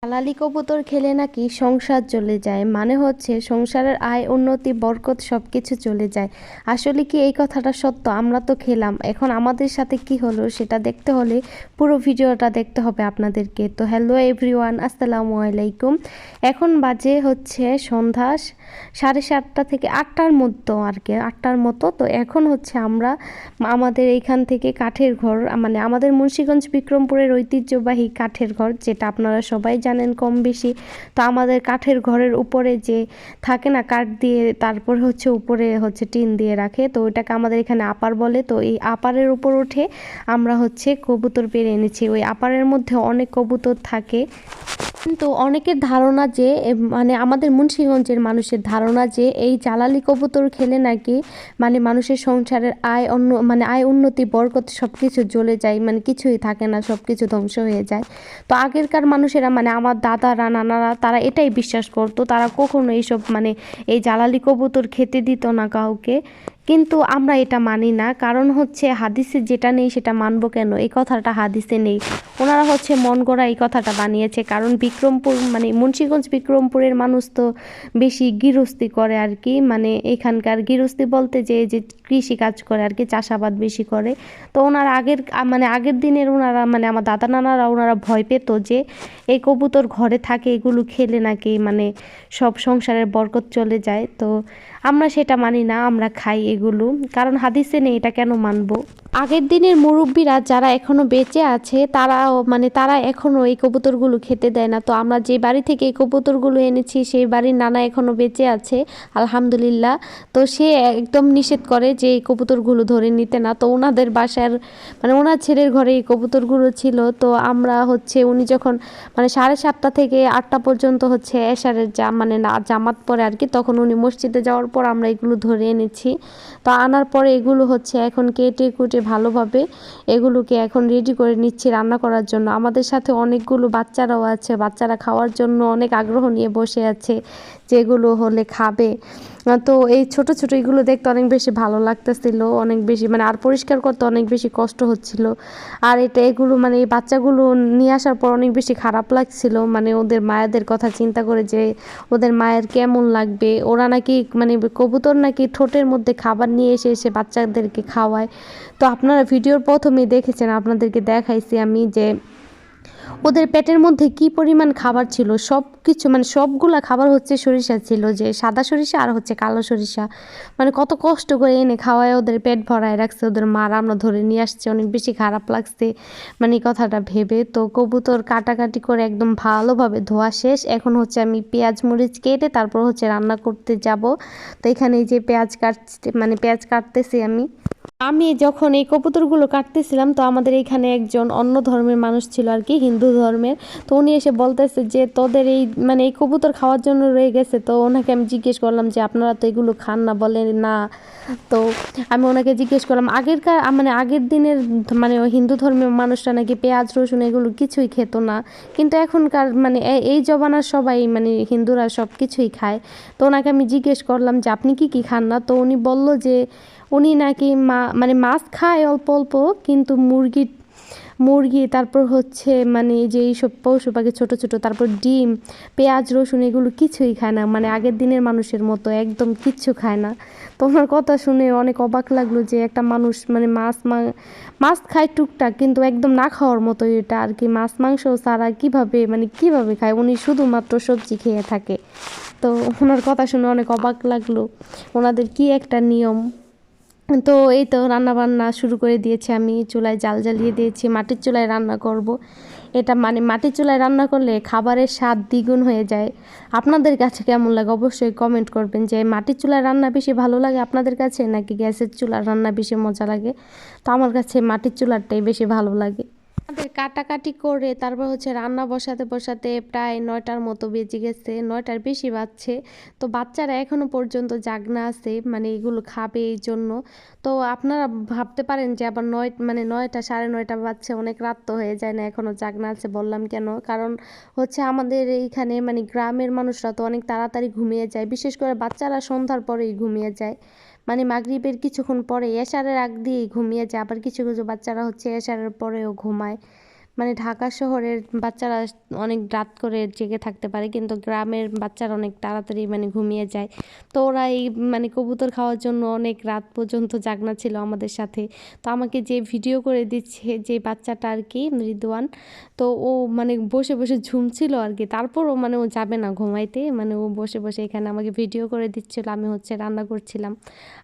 হালালি কবুতর খেলে নাকি সংসার চলে যায়, মানে হচ্ছে সংসারের আয় উন্নতি বরকত সবকিছু চলে যায়। আসলে কি এই কথাটা সত্য? আমরা তো খেলাম, এখন আমাদের সাথে কি হলো সেটা দেখতে হলে পুরো ভিডিওটা দেখতে হবে আপনাদেরকে। তো হ্যালো এভরিওয়ান, আসসালামু আলাইকুম। এখন বাজে হচ্ছে সন্ধ্যা 7:30 থেকে 8টার মতো, আর কি 8টার মতো। তো এখন হচ্ছে আমরা আমাদের এইখান থেকে কাঠের ঘর, মানে আমাদের মুন্সিগঞ্জ বিক্রমপুরের ঐতিহ্যবাহী কাঠের ঘর, যেটা আপনারা সবাই জানেন কম বেশি। তো আমাদের কাঠের ঘরের উপরে যে থাকে না, কাঠ দিয়ে তারপর হচ্ছে উপরে হচ্ছে টিন দিয়ে রাখে, তো ওইটাকে আমাদের এখানে আপার বলে। তো এই আপারের উপর উঠে আমরা হচ্ছে কবুতর পেড়ে এনেছি। ওই আপারের মধ্যে অনেক কবুতর থাকে, কিন্তু অনেকের ধারণা যে মানে আমাদের মুন্সিগঞ্জের মানুষের ধারণা যে এই জালালি কবুতর খেলে নাকি মানে মানুষের সংসারের আয় মানে আয় উন্নতি বরকত সব কিছু জ্বলে যায়, মানে কিছুই থাকে না, সব কিছু ধ্বংস হয়ে যায়। তো আগেরকার মানুষেরা মানে আমার দাদারা নানারা তারা এটাই বিশ্বাস করতো, তারা কখনো এইসব মানে এই জালালি কবুতর খেতে দিত না কাউকে। কিন্তু আমরা এটা মানি না, কারণ হচ্ছে হাদিসে যেটা নেই সেটা মানবো কেন? এই কথাটা হাদিসে নেই, ওনারা হচ্ছে মন গড়া এই কথাটা বানিয়েছে। কারণ বিক্রমপুর মানে মুন্সিগঞ্জ বিক্রমপুরের মানুষ তো বেশি গৃহস্থী করে আর কি, মানে এখানকার গৃহস্থী বলতে যে যে কৃষি কাজ করে আর কি, চাষাবাদ বেশি করে। তো ওনারা মানে আগের দিনের ওনারা মানে আমার দাদা নানারা ওনারা ভয় পেত যে এই কবুতর ঘরে থাকে, এগুলো খেলে নাকি মানে সব সংসারের বরকত চলে যায়। তো আমরা সেটা মানি না, আমরা খাই এগুলো, কারণ হাদিসে নেই, এটা কেন মানবো? আগের দিনের মুরব্বীরা যারা এখনো বেঁচে আছে তারাও মানে তারা এখনো এই কবুতরগুলো খেতে দেয় না। তো আমরা যে বাড়ি থেকে এই কবুতরগুলো এনেছি সেই বাড়ির নানা এখনো বেঁচে আছে আলহামদুলিল্লাহ। তো সে একদম নিষেধ করে যে এই কবুতরগুলো ধরে নিতে না। তো ওনাদের বাসার মানে ওনার ছেলের ঘরে এই কবুতরগুলো ছিল। তো আমরা হচ্ছে উনি যখন মানে 7:30 থেকে 8টা পর্যন্ত হচ্ছে এশারের মানে না জামাত পরে আর কি, তখন উনি মসজিদে যাওয়ার পর আমরা এগুলো ধরে এনেছি। তো আনার পরে এগুলো হচ্ছে এখন কেটে কুটে ভালোভাবে এগুলোকে এখন রেডি করে নিচ্ছি রান্না করার জন্য। আমাদের সাথে অনেকগুলো বাচ্চারাও আছে, বাচ্চারা খাওয়ার জন্য অনেক আগ্রহ নিয়ে বসে আছে, যেগুলো হলে খাবে। তো এই ছোট ছোট এগুলো দেখতে অনেক বেশি ভালো লাগতেছিল, অনেক বেশি মানে আর পরিষ্কার করতে অনেক বেশি কষ্ট হচ্ছিল। আর এগুলো মানে এই বাচ্চাগুলো নিয়ে আসার পর অনেক বেশি খারাপ লাগছিল, মানে ওদের মায়েদের কথা চিন্তা করে যে ওদের মায়ের কেমন লাগবে। ওরা নাকি মানে কবুতর নাকি ঠোঁটের মধ্যে খাবার নিয়ে এসে এসে বাচ্চাদেরকে খাওয়ায়। তো আপনারা ভিডিওর প্রথমেই দেখেছেন, আপনাদেরকে দেখাইছি আমি যে ওদের পেটের মধ্যে কি পরিমাণ খাবার ছিল। সব কিছু মানে সবগুলা খাবার হচ্ছে সরিষা ছিল, যে সাদা সরিষা আর হচ্ছে কালো সরিষা। মানে কত কষ্ট করে এনে খাওয়ায় ওদের পেট ভরায় রাখছে ওদের মারা, আমরা ধরে নিয়ে আসছে। অনেক বেশি খারাপ লাগছে মানে কথাটা ভেবে। তো কবুতর কাটাকাটি করে একদম ভালোভাবে ধোয়া শেষ। এখন হচ্ছে আমি পেঁয়াজ মরিচ কেটে তারপর হচ্ছে রান্না করতে যাব। তো এখানে এই যে পেঁয়াজ কাটতেছি আমি। আমি যখন এই কবুতরগুলো কাটতেছিলাম, তো আমাদের এখানে একজন অন্য ধর্মের মানুষ ছিল আর কি, হিন্দু ধর্মের। তো উনি এসে বলতেছে যে তোদের এই মানে এই কবুতর খাওয়ার জন্য রয়ে গেছে। তো ওনাকে আমি জিজ্ঞেস করলাম যে আপনারা তো এগুলো খান না, বলেন না। তো আমি ওনাকে জিজ্ঞেস করলাম মানে আগের দিনের মানে হিন্দু ধর্মের মানুষরা নাকি পেঁয়াজ রসুন এগুলো কিছুই খেত না, কিন্তু এখনকার মানে এই জমানার সবাই মানে হিন্দুরা সব কিছুই খায়। তো ওনাকে আমি জিজ্ঞেস করলাম যে আপনি কি কি খান না? তো উনি বলল যে উনি নাকি মানে মাছ খায় অল্প অল্প, কিন্তু মুরগি তারপর হচ্ছে মানে যে এইসব পশু পাখি ছোটো ছোটো, তারপর ডিম, পেঁয়াজ রসুন এগুলো কিছুই খায় না, মানে আগের দিনের মানুষের মতো একদম কিচ্ছু খায় না। তো ওনার কথা শুনে অনেক অবাক লাগলো যে একটা মানুষ মানে মাছ খায় টুকটাক, কিন্তু একদম না খাওয়ার মতো এটা আর কি। মাছ মাংস ছাড়া কিভাবে খায়? উনি শুধুমাত্র সবজি খেয়ে থাকে। তো ওনার কথা শুনে অনেক অবাক লাগলো, ওনাদের কি একটা নিয়ম। তো এই তো রান্না বান্না শুরু করে দিয়েছি, আমি চুলায় জাল জ্বালিয়ে দিয়েছি, মাটির চুলায় রান্না করব। এটা মানে মাটির চুলায় রান্না করলে খাবারের স্বাদ দ্বিগুণ হয়ে যায়। আপনাদের কাছে কেমন লাগে অবশ্যই কমেন্ট করবেন, যে মাটির চুলায় রান্না বেশি ভালো লাগে আপনাদের কাছে নাকি গ্যাসের চুলার রান্না বেশি মজা লাগে? তো আমার কাছে মাটির চুলারটাই বেশি ভালো লাগে। আমাদের কাটাকাটি করে তারপর হচ্ছে রান্না বসাতে বসাতে প্রায় 9টার মতো বেজে গেছে, 9টার বেশি বাজছে। তো বাচ্চারা এখনো পর্যন্ত জাগনা আছে, মানে এগুলো খাবে এই জন্য। তো আপনারা ভাবতে পারেন যে আবার 9টা 9:30 বাজছে, অনেক রাত তো হয়ে যায় না, এখনো জাগনা আছে? বললাম কেন, কারণ হচ্ছে আমাদের এইখানে মানে গ্রামের মানুষরা তো অনেক তাড়াতাড়ি ঘুমিয়ে যায়, বিশেষ করে বাচ্চারা সন্ধ্যার পরেই ঘুমিয়ে যায়। মানে মাগরিবের কিছুক্ষণ পরে এশারের আগ দিয়েই ঘুমিয়ে যায়, আবার কিছু কিছু বাচ্চারা হচ্ছে এশারের পরেও ঘুমায়। মানে ঢাকা শহরের বাচ্চারা অনেক রাত করে জেগে থাকতে পারে, কিন্তু গ্রামের বাচ্চারা অনেক তাড়াতাড়ি মানে ঘুমিয়ে যায়। তো ওরা এই মানে কবুতর খাওয়ার জন্য অনেক রাত পর্যন্ত জাগনা ছিল আমাদের সাথে। তো আমাকে যে ভিডিও করে দিচ্ছে যে বাচ্চাটা আর কি রিদওয়ান, তো ও মানে বসে বসে ঝুমছিল আর কি। তারপরও মানে ও যাবে না ঘুমাইতে, মানে ও বসে বসে এখানে আমাকে ভিডিও করে দিচ্ছিল, আমি হচ্ছে রান্না করছিলাম।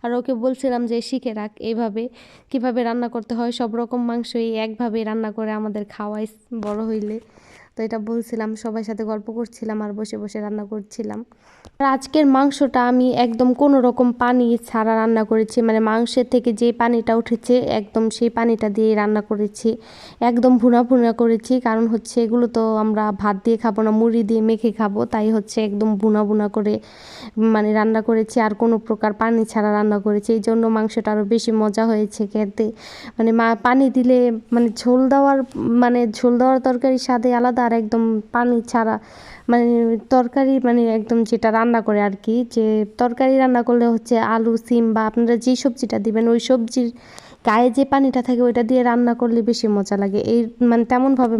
আর ওকে বলছিলাম যে শিখে রাখ এইভাবে কিভাবে রান্না করতে হয়, সব রকম মাংসই একভাবে রান্না করে আমাদের খাওয়াই বড় হইলে। তো এটা বলছিলাম, সবার সাথে গল্প করছিলাম আর বসে বসে রান্না করছিলাম। আর আজকের মাংসটা আমি একদম কোনো রকম পানি ছাড়া রান্না করেছি, মানে মাংসের থেকে যে পানিটা উঠেছে একদম সেই পানিটা দিয়ে রান্না করেছি। একদম ভুনা ভুনা করেছি, কারণ হচ্ছে এগুলো তো আমরা ভাত দিয়ে খাবো না, মুড়ি দিয়ে মেখে খাবো, তাই হচ্ছে একদম ভুনা ভুনা করে মানে রান্না করেছি। আর কোনো প্রকার পানি ছাড়া রান্না করেছি, এই জন্য মাংসটা আরও বেশি মজা হয়েছে খেতে। মানে পানি দিলে মানে ঝোল দেওয়ার তরকারির স্বাদে আলাদা, আর একদম পানি ছাড়া মানে তরকারি মানে একদম যেটা রান্না করে আর কি, যে তরকারি রান্না করলে হচ্ছে আলু সিম বা আপনারা যেই সবজিটা দিবেন ওই সবজির গায়ে যে পানিটা থাকে ওইটা দিয়ে রান্না করলে বেশি মজা লাগে। এই মানে তেমনভাবে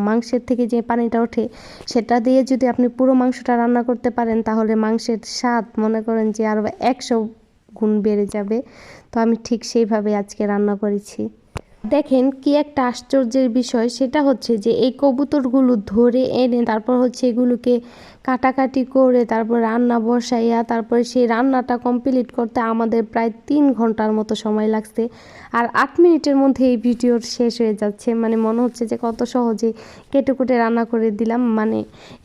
মাংসের থেকে যে পানিটা ওঠে সেটা দিয়ে যদি আপনি পুরো মাংসটা রান্না করতে পারেন, তাহলে মাংসের স্বাদ মনে করেন যে আরও 100 গুণ বেড়ে যাবে। তো আমি ঠিক সেইভাবে আজকে রান্না করেছি। দেখেন কি একটা আশ্চর্যের বিষয়, সেটা হচ্ছে যে এই কবুতরগুলো ধরে এনে তারপর হচ্ছে এগুলোকে কাটাকাটি করে তারপর রান্না বসাইয়া তারপরে সেই রান্নাটা কমপ্লিট করতে আমাদের প্রায় 3 ঘন্টার মতো সময় লাগছে। আর 8 মিনিটের মধ্যে এই ভিডিও শেষ হয়ে যাচ্ছে, মানে মনে হচ্ছে যে কত সহজে কেটে কুটে রান্না করে দিলাম। মানে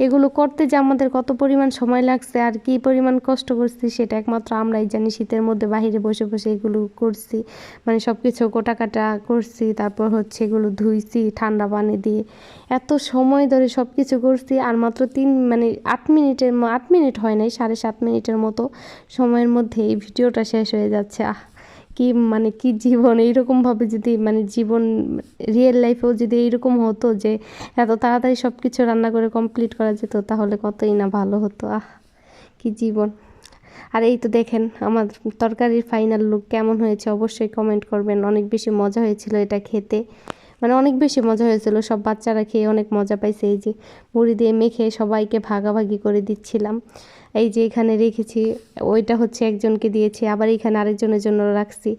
এগুলো করতে যে আমাদের কত পরিমাণ সময় লাগছে আর কি পরিমাণ কষ্ট করছি সেটা একমাত্র আমরাই জানি। শীতের মধ্যে বাইরে বসে বসে এগুলো করছি, মানে সব কিছু কোটা কাটা করছি, তারপর হচ্ছে এগুলো ধুইছি ঠান্ডা পানি দিয়ে, এত সময় ধরে সব কিছু করছি। আর মাত্র 8 মিনিট হয় নাই, 7.5 মিনিটের মতো সময়ের মধ্যে এই ভিডিওটা শেষ হয়ে যাচ্ছে। কি মানে কি জীবন, এইরকমভাবে যদি মানে জীবন রিয়েল লাইফেও যদি এইরকম হতো যে এত তাড়াতাড়ি সব কিছু রান্না করে কমপ্লিট করা যেত, তাহলে কতই না ভালো হতো। কি জীবন। আর এই তো দেখেন আমার তরকারির ফাইনাল লুক কেমন হয়েছে অবশ্যই কমেন্ট করবেন। অনেক বেশি মজা হয়েছিল এটা খেতে, মানে অনেক বেশি মজা হয়েছিল, সব বাচ্চারা খেয়ে অনেক মজা পাইছে। এই যে মুড়ি দিয়ে মেখে সবাইকে ভাগাভাগি করে দিচ্ছিলাম। এই যে এখানে রেখেছি, ওইটা হচ্ছে একজনকে দিয়েছি, আবার এখানে আরেকজনের জন্য রাখছি।